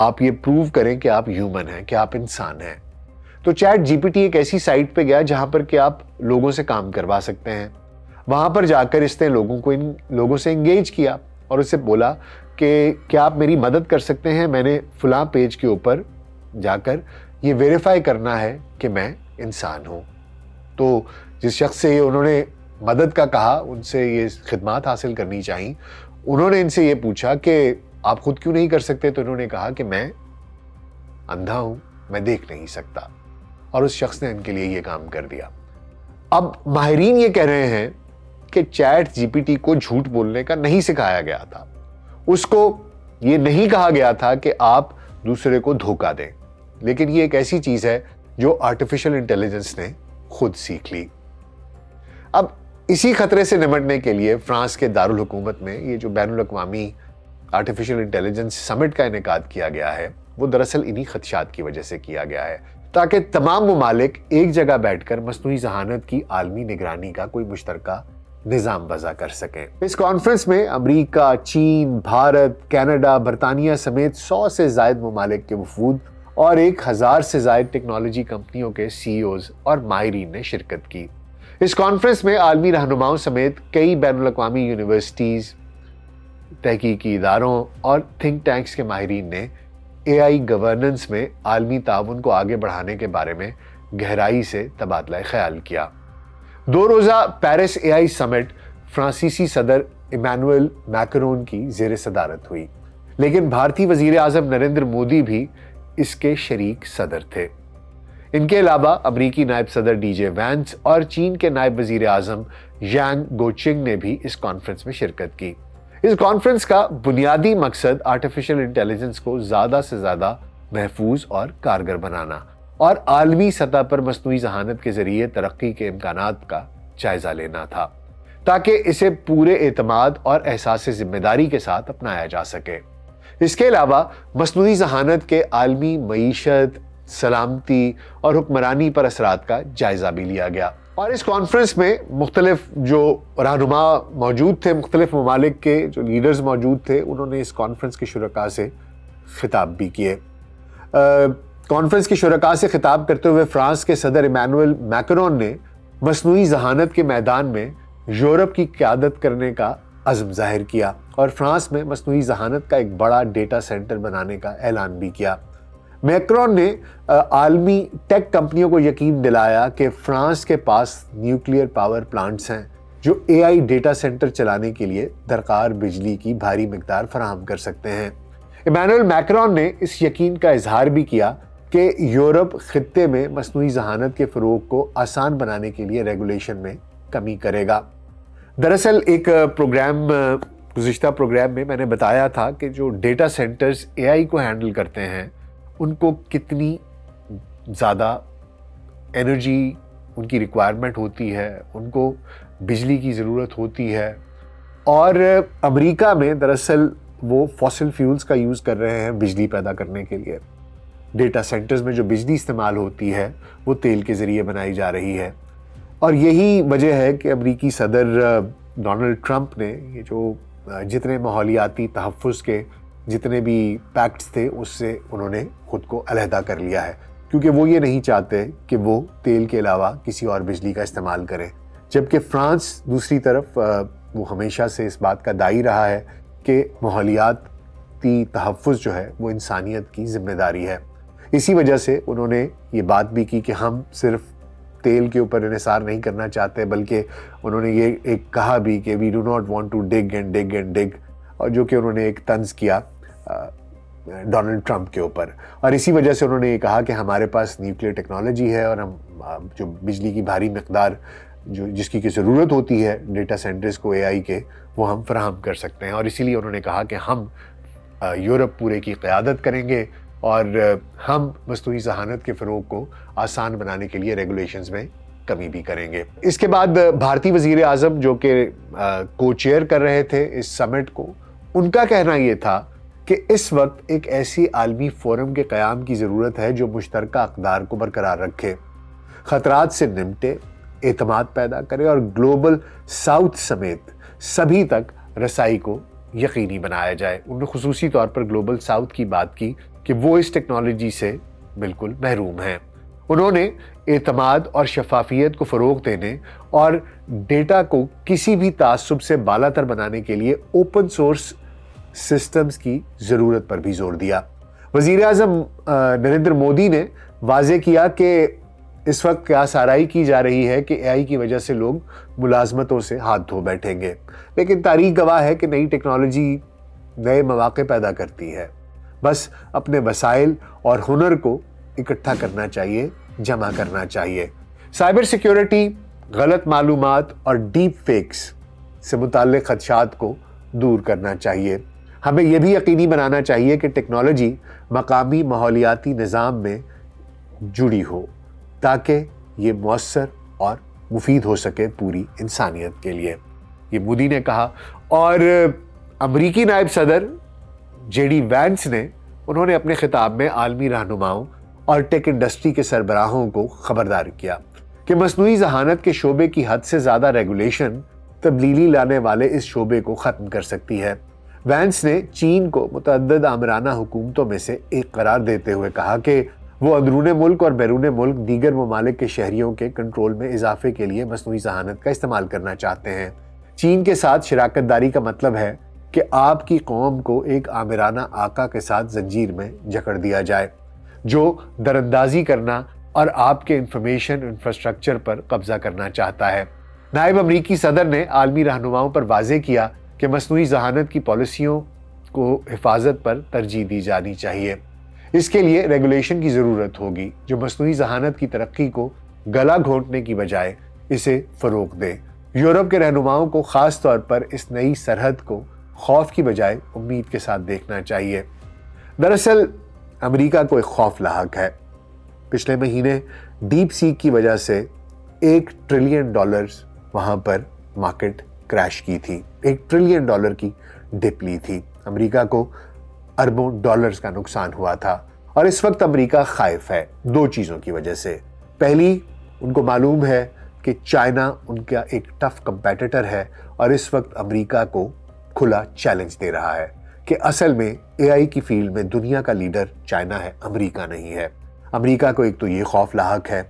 آپ یہ پروو کریں کہ آپ ہیومن ہیں، کہ آپ انسان ہیں۔ تو چیٹ جی پی ٹی ایک ایسی سائٹ پہ گیا جہاں پر کہ آپ لوگوں سے کام کروا سکتے ہیں۔ وہاں پر جا کر اس نے ان لوگوں سے انگیج کیا اور اس سے بولا کہ کیا آپ میری مدد کر سکتے ہیں، میں نے فلاں پیج کے اوپر جا کر یہ ویریفائی کرنا ہے کہ میں انسان ہوں۔ تو جس شخص سے انہوں نے مدد کا کہا، ان سے یہ خدمات حاصل کرنی چاہیے، انہوں نے ان سے یہ پوچھا کہ آپ خود کیوں نہیں کر سکتے؟ تو انہوں نے کہا کہ میں اندھا ہوں، میں دیکھ نہیں سکتا، اور اس شخص نے ان کے لیے یہ کام کر دیا۔ اب ماہرین یہ کہہ رہے ہیں کہ چیٹ جی پی ٹی کو جھوٹ بولنے کا نہیں سکھایا گیا تھا، اس کو یہ نہیں کہا گیا تھا کہ آپ دوسرے کو دھوکہ دیں، لیکن یہ ایک ایسی چیز ہے جو آرٹیفیشل انٹیلیجنس نے خود سیکھ لی۔ اب اسی خطرے سے نمٹنے کے لیے فرانس کے دارالحکومت میں یہ جو بین الاقوامی آرٹیفیشل انٹیلیجنس سمٹ کا انعقاد کیا گیا ہے، وہ دراصل انہی خدشات کی وجہ سے کیا گیا ہے، تاکہ تمام ممالک ایک جگہ بیٹھ کر مصنوعی ذہانت کی عالمی نگرانی کا کوئی مشترکہ نظام وضع کر سکیں۔ اس کانفرنس میں امریکہ، چین، بھارت، کینیڈا، برطانیہ سمیت 100 سے زائد ممالک کے وفود اور 1000 سے زائد ٹیکنالوجی کمپنیوں کے سی ای اوز اور ماہرین نے شرکت کی۔ اس کانفرنس میں عالمی رہنماؤں سمیت کئی بین الاقوامی یونیورسٹیز، تحقیقی اداروں اور تھنک ٹینکس کے ماہرین نے اے آئی گورننس میں عالمی تعاون کو آگے بڑھانے کے بارے میں گہرائی سے تبادلہ خیال کیا۔ 2 روزہ پیرس اے آئی سمٹ فرانسیسی صدر ایمانوئل میکرون کی زیر صدارت ہوئی، لیکن بھارتی وزیر اعظم نریندر مودی بھی اس کے شریک صدر تھے۔ ان کے علاوہ امریکی نائب صدر ڈی جے وینس اور چین کے نائب وزیر اعظم ژانگ گوچنگ نے بھی اس کانفرنس میں شرکت کی۔ اس کانفرنس کا بنیادی مقصد آرٹیفیشل انٹیلیجنس کو زیادہ سے زیادہ محفوظ اور کارگر بنانا اور عالمی سطح پر مصنوعی ذہانت کے ذریعے ترقی کے امکانات کا جائزہ لینا تھا، تاکہ اسے پورے اعتماد اور احساس ذمہ داری کے ساتھ اپنایا جا سکے۔ اس کے علاوہ مصنوعی ذہانت کے عالمی معیشت، سلامتی اور حکمرانی پر اثرات کا جائزہ بھی لیا گیا۔ اور اس کانفرنس میں مختلف جو رہنما موجود تھے، مختلف ممالک کے جو لیڈرز موجود تھے، انہوں نے اس کانفرنس کے شرکاء سے خطاب بھی کیے۔ کانفرنس کے شرکاء سے خطاب کرتے ہوئے فرانس کے صدر ایمانوئل میکرون نے مصنوعی ذہانت کے میدان میں یورپ کی قیادت کرنے کا عزم ظاہر کیا اور فرانس میں مصنوعی ذہانت کا ایک بڑا ڈیٹا سینٹر بنانے کا اعلان بھی کیا۔ میکرون نے عالمی ٹیک کمپنیوں کو یقین دلایا کہ فرانس کے پاس نیوکلیئر پاور پلانٹس ہیں جو اے آئی ڈیٹا سینٹر چلانے کے لیے درکار بجلی کی بھاری مقدار فراہم کر سکتے ہیں۔ ایمانوئل میکرون نے اس یقین کا اظہار بھی کیا کہ یورپ خطے میں مصنوعی ذہانت کے فروغ کو آسان بنانے کے لیے ریگولیشن میں کمی کرے گا۔ دراصل ایک گزشتہ پروگرام میں نے بتایا تھا کہ جو ڈیٹا سینٹرز اے آئی کو ہینڈل کرتے ہیں ان کو کتنی زیادہ انرجی ان کی ریکوائرمنٹ ہوتی ہے، ان کو بجلی کی ضرورت ہوتی ہے، اور امریکہ میں دراصل وہ فاسل فیولز کا یوز کر رہے ہیں بجلی پیدا کرنے کے لیے۔ ڈیٹا سینٹرز میں جو بجلی استعمال ہوتی ہے وہ تیل کے ذریعے بنائی جا رہی ہے، اور یہی وجہ ہے کہ امریکی صدر ڈونلڈ ٹرمپ نے یہ جو جتنے ماحولیاتی تحفظ کے جتنے بھی پیکٹس تھے اس سے انہوں نے خود کو علیحدہ کر لیا ہے، کیونکہ وہ یہ نہیں چاہتے کہ وہ تیل کے علاوہ کسی اور بجلی کا استعمال کریں، جبکہ فرانس دوسری طرف وہ ہمیشہ سے اس بات کا داعی رہا ہے کہ ماحولیاتی تحفظ جو ہے وہ انسانیت کی ذمہ داری ہے۔ اسی وجہ سے انہوں نے یہ بات بھی کی کہ ہم صرف تیل کے اوپر انحصار نہیں کرنا چاہتے، بلکہ انہوں نے یہ ایک کہا بھی کہ we do not want to dig and dig and dig, اور جو کہ انہوں نے ایک طنز کیا ڈونلڈ ٹرمپ کے اوپر، اور اسی وجہ سے انہوں نے یہ کہا کہ ہمارے پاس نیوکلیئر ٹیکنالوجی ہے اور ہم جو بجلی کی بھاری مقدار جس کی ضرورت ہوتی ہے ڈیٹا سینٹرز کو اے آئی کے، وہ ہم فراہم کر سکتے ہیں، اور اسی لیے انہوں نے کہا کہ ہم یورپ پورے کی قیادت کریں گے اور ہم مصنوعی ذہانت کے فروغ کو آسان بنانے کے لیے ریگولیشنز میں کمی بھی کریں گے۔ اس کے بعد بھارتی وزیر اعظم جو کہ کو چیئر کر رہے تھے اس سمٹ کو، ان کا کہنا یہ تھا کہ اس وقت ایک ایسی عالمی فورم کے قیام کی ضرورت ہے جو مشترکہ اقدار کو برقرار رکھے، خطرات سے نمٹے، اعتماد پیدا کرے اور گلوبل ساؤتھ سمیت سبھی تک رسائی کو یقینی بنایا جائے۔ انہوں نے خصوصی طور پر گلوبل ساؤتھ کی بات کی کہ وہ اس ٹیکنالوجی سے بالکل محروم ہیں۔ انہوں نے اعتماد اور شفافیت کو فروغ دینے اور ڈیٹا کو کسی بھی تعصب سے بالاتر بنانے کے لیے اوپن سورس سسٹمز کی ضرورت پر بھی زور دیا۔ وزیر اعظم نریندر مودی نے واضح کیا کہ اس وقت قیاس آرائی کی جا رہی ہے کہ اے آئی کی وجہ سے لوگ ملازمتوں سے ہاتھ دھو بیٹھیں گے، لیکن تاریخ گواہ ہے کہ نئی ٹیکنالوجی نئے مواقع پیدا کرتی ہے۔ بس اپنے وسائل اور ہنر کو اکٹھا کرنا چاہیے، جمع کرنا چاہیے۔ سائبر سیکیورٹی، غلط معلومات اور ڈیپ فیکس سے متعلق خدشات کو دور کرنا چاہیے۔ ہمیں یہ بھی یقینی بنانا چاہیے کہ ٹیکنالوجی مقامی ماحولیاتی نظام میں جڑی ہو تاکہ یہ مؤثر اور مفید ہو سکے پوری انسانیت کے لیے، یہ مودی نے کہا۔ اور امریکی نائب صدر جے ڈی وینس نے انہوں نے اپنے خطاب میں عالمی رہنماؤں اور ٹیک انڈسٹری کے سربراہوں کو خبردار کیا کہ مصنوعی ذہانت کے شعبے کی حد سے زیادہ ریگولیشن تبدیلی لانے والے اس شعبے کو ختم کر سکتی ہے۔ وینس نے چین کو متعدد آمرانہ حکومتوں میں سے ایک قرار دیتے ہوئے کہا کہ وہ اندرون ملک اور بیرون ملک دیگر ممالک کے شہریوں کے کنٹرول میں اضافے کے لیے مصنوعی ذہانت کا استعمال کرنا چاہتے ہیں۔ چین کے ساتھ شراکت داری کا مطلب ہے کہ آپ کی قوم کو ایک آمرانہ آقا کے ساتھ زنجیر میں جکڑ دیا جائے جو دراندازی کرنا اور آپ کے انفارمیشن انفراسٹرکچر پر قبضہ کرنا چاہتا ہے۔ نائب امریکی صدر نے عالمی رہنماؤں پر واضح کیا کہ مصنوعی ذہانت کی پالیسیوں کو حفاظت پر ترجیح دی جانی چاہیے۔ اس کے لیے ریگولیشن کی ضرورت ہوگی جو مصنوعی ذہانت کی ترقی کو گلا گھونٹنے کی بجائے اسے فروغ دے۔ یورپ کے رہنماؤں کو خاص طور پر اس نئی سرحد کو خوف کی بجائے امید کے ساتھ دیکھنا چاہیے۔ دراصل امریکہ کو ایک خوف لاحق ہے۔ پچھلے مہینے ڈیپ سیک کی وجہ سے $1 ٹریلین وہاں پر مارکیٹ کریش کی تھی، $1 ٹریلین کی ڈپ لی تھی۔ امریکہ کو اربوں ڈالرز کا نقصان ہوا تھا اور اس وقت امریکہ خائف ہے 2 چیزوں کی وجہ سے۔ پہلی، ان کو معلوم ہے کہ چائنا ان کا ایک ٹف کمپیٹیٹر ہے اور اس وقت امریکہ کو کھلا چیلنج دے رہا ہے کہ اصل میں اے آئی کی فیلڈ میں دنیا کا لیڈر چائنا ہے، امریکہ نہیں ہے۔ امریکہ کو ایک تو یہ خوف لاحق ہے،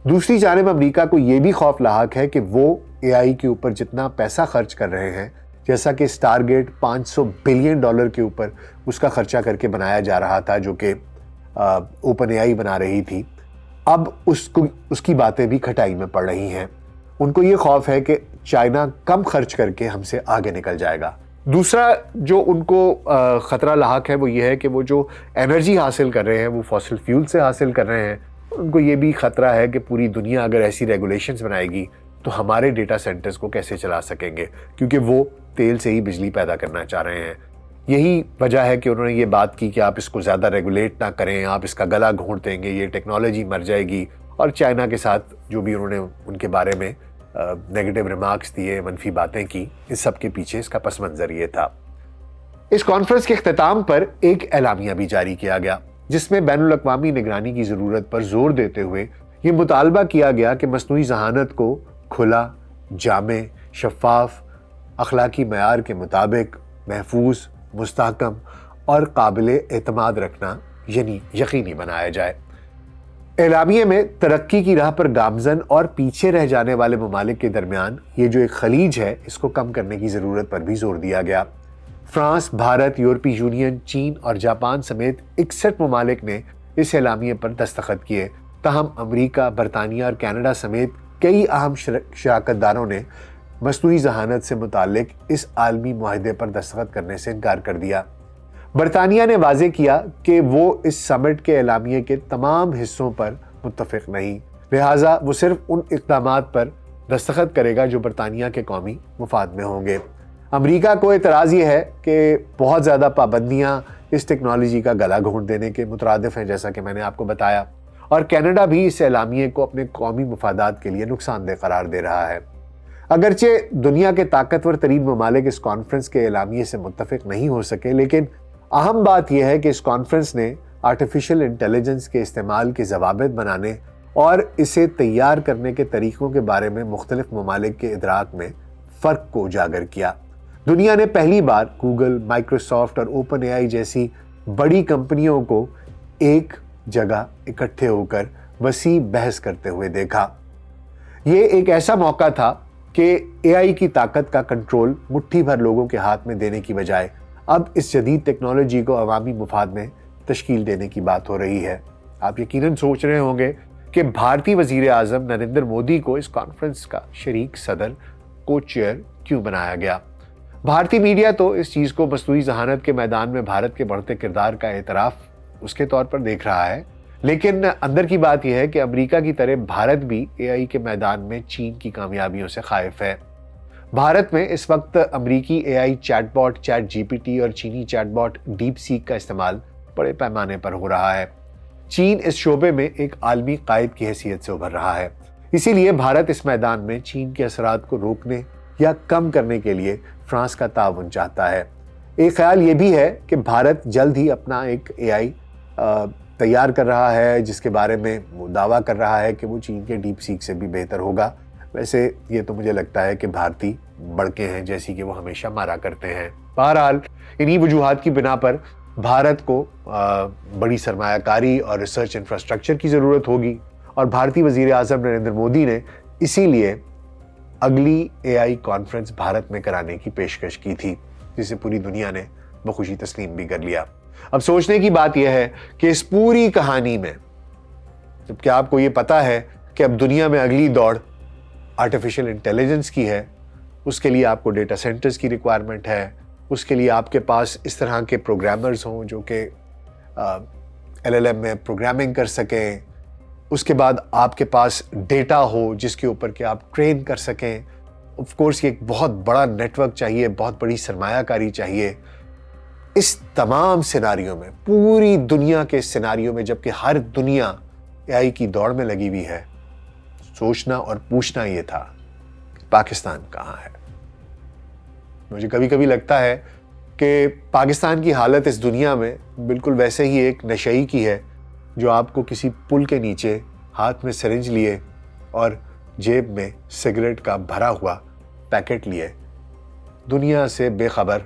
دوسری جانب امریکہ کو یہ بھی خوف لاحق ہے کہ وہ اے آئی کے اوپر جتنا پیسہ خرچ کر رہے ہیں، جیسا کہ اسٹار گیٹ $500 بلین کے اوپر اس کا خرچہ کر کے بنایا جا رہا تھا جو کہ اوپن اے آئی بنا رہی تھی، اب اس کی باتیں بھی کھٹائی میں پڑ رہی ہیں۔ ان کو یہ خوف ہے کہ چائنا کم خرچ کر کے ہم سے آگے نکل جائے گا۔ دوسرا جو ان کو خطرہ لاحق ہے وہ یہ ہے کہ وہ جو انرجی حاصل کر رہے ہیں وہ فاسل فیول سے حاصل کر رہے ہیں۔ ان کو یہ بھی خطرہ ہے کہ پوری دنیا اگر ایسی ریگولیشنز بنائے گی تو ہمارے ڈیٹا سینٹرز کو کیسے چلا سکیں گے، کیونکہ وہ تیل سے ہی بجلی پیدا کرنا چاہ رہے ہیں۔ یہی وجہ ہے کہ انہوں نے یہ بات کی کہ آپ اس کو زیادہ ریگولیٹ نہ کریں، آپ اس کا گلا گھونٹ دیں گے، یہ ٹیکنالوجی مر جائے گی۔ اور چائنا کے ساتھ جو بھی انہوں نے ان کے بارے میں نیگیٹو ریمارکس دیے، منفی باتیں کی، اس سب کے پیچھے اس کا پس منظر یہ تھا۔ اس کانفرنس کے اختتام پر ایک اعلامیہ بھی جاری کیا گیا جس میں بین الاقوامی نگرانی کی ضرورت پر زور دیتے ہوئے یہ مطالبہ کیا گیا کہ مصنوعی ذہانت کو کھلا، جامع، شفاف، اخلاقی معیار کے مطابق محفوظ، مستحکم اور قابل اعتماد رکھنا یعنی یقینی بنایا جائے۔ اعلامیے میں ترقی کی راہ پر گامزن اور پیچھے رہ جانے والے ممالک کے درمیان یہ جو ایک خلیج ہے اس کو کم کرنے کی ضرورت پر بھی زور دیا گیا۔ فرانس، بھارت، یورپی یونین، چین اور جاپان سمیت 61 ممالک نے اس اعلامیے پر دستخط کیے، تاہم امریکہ، برطانیہ اور کینیڈا سمیت کئی اہم شراکت داروں نے مصنوعی ذہانت سے متعلق اس عالمی معاہدے پر دستخط کرنے سے انکار کر دیا۔ برطانیہ نے واضح کیا کہ وہ اس سمٹ کے اعلامیے کے تمام حصوں پر متفق نہیں، لہٰذا وہ صرف ان اقدامات پر دستخط کرے گا جو برطانیہ کے قومی مفاد میں ہوں گے۔ امریکہ کو اعتراض یہ ہے کہ بہت زیادہ پابندیاں اس ٹیکنالوجی کا گلا گھونٹ دینے کے مترادف ہیں، جیسا کہ میں نے آپ کو بتایا، اور کینیڈا بھی اس اعلامیے کو اپنے قومی مفادات کے لیے نقصان دہ قرار دے رہا ہے۔ اگرچہ دنیا کے طاقتور ترین ممالک اس کانفرنس کے اعلامیے سے متفق نہیں ہو سکے، لیکن اہم بات یہ ہے کہ اس کانفرنس نے آرٹیفیشل انٹیلیجنس کے استعمال کے ضوابط بنانے اور اسے تیار کرنے کے طریقوں کے بارے میں مختلف ممالک کے ادراک میں فرق کو اجاگر کیا۔ دنیا نے پہلی بار گوگل، مائکروسافٹ اور اوپن اے آئی جیسی بڑی کمپنیوں کو ایک جگہ اکٹھے ہو کر وسیع بحث کرتے ہوئے دیکھا۔ یہ ایک ایسا موقع تھا کہ اے آئی کی طاقت کا کنٹرول مٹھی بھر لوگوں کے ہاتھ میں دینے کی بجائے اب اس جدید ٹیکنالوجی کو عوامی مفاد میں تشکیل دینے کی بات ہو رہی ہے۔ آپ یقیناً سوچ رہے ہوں گے کہ بھارتی وزیر اعظم نریندر مودی کو اس کانفرنس کا شریک صدر کو چیئر کیوں بنایا گیا؟ بھارتی میڈیا تو اس چیز کو مصنوعی ذہانت کے میدان میں بھارت کے بڑھتے کردار کا اعتراف اس کے طور پر دیکھ رہا ہے، لیکن اندر کی بات یہ ہے کہ امریکہ کی طرح بھارت بھی اے آئی کے میدان میں چین کی کامیابیوں سے خائف ہے۔ بھارت میں اس وقت امریکی A I chatbot ChatGPT اور چینی چیٹ باٹ ڈیپ سیک کا استعمال بڑے پیمانے پر ہو رہا ہے۔ چین اس شعبے میں ایک عالمی قائد کی حیثیت سے ابھر رہا ہے، اسی لیے بھارت اس میدان میں چین کے اثرات کو روکنے یا کم کرنے کے لیے فرانس کا تعاون چاہتا ہے۔ ایک خیال یہ بھی ہے کہ بھارت جلد ہی اپنا ایک اے آئی تیار کر رہا ہے جس کے بارے میں وہ دعویٰ کر رہا ہے کہ وہ چین کے ڈیپ سیک سے بھی بہتر ہوگا۔ ویسے یہ تو مجھے لگتا ہے کہ بھارتی بڑکے ہیں جیسی کہ وہ ہمیشہ مارا کرتے ہیں۔ بہرحال انہی وجوہات کی بنا پر بھارت کو بڑی سرمایہ کاری اور ریسرچ انفراسٹرکچر کی ضرورت ہوگی، اور بھارتی وزیر اعظم نریندر مودی نے اسی لیے اگلی اے آئی کانفرنس بھارت میں کرانے کی پیشکش کی تھی، جسے پوری دنیا نے بخوشی تسلیم بھی کر لیا۔ اب سوچنے کی بات یہ ہے کہ اس پوری کہانی میں جبکہ آپ کو یہ پتا ہے کہ اب دنیا میں اگلی دوڑ آرٹیفیشل انٹیلیجنس کی ہے، اس کے لیے آپ کو ڈیٹا سینٹرز کی ریکوائرمنٹ ہے، اس کے لیے آپ کے پاس اس طرح کے پروگرامرز ہوں جو کہ ایل ایل ایم میں پروگرامنگ کر سکیں، اس کے بعد آپ کے پاس ڈیٹا ہو جس کے اوپر کہ آپ ٹرین کر سکیں۔ آف کورس یہ ایک بہت بڑا نیٹ ورک چاہیے، بہت بڑی سرمایہ کاری چاہیے۔ اس تمام سیناریوں میں، پوری دنیا کے سیناریوں میں، جبکہ ہر دنیا اے آئی کی دوڑ میں لگی ہوئی ہے، سوچنا اور پوچھنا یہ تھا کہ پاکستان کہاں ہے۔ مجھے کبھی کبھی لگتا ہے کہ پاکستان کی حالت اس دنیا میں بالکل ویسے ہی ایک نشئی کی ہے جو آپ کو کسی پل کے نیچے ہاتھ میں سرنج لیے اور جیب میں سگریٹ کا بھرا ہوا پیکٹ لیے دنیا سے بے خبر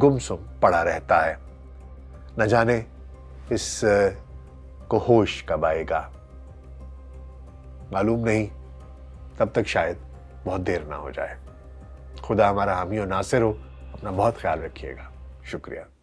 گمسم پڑا رہتا ہے۔ نہ جانے اس کو ہوش کب آئے گا، معلوم نہیں، تب تک شاید بہت دیر نہ ہو جائے۔ خدا ہمارا حامی و ناصر ہو۔ اپنا بہت خیال رکھیے گا۔ شکریہ۔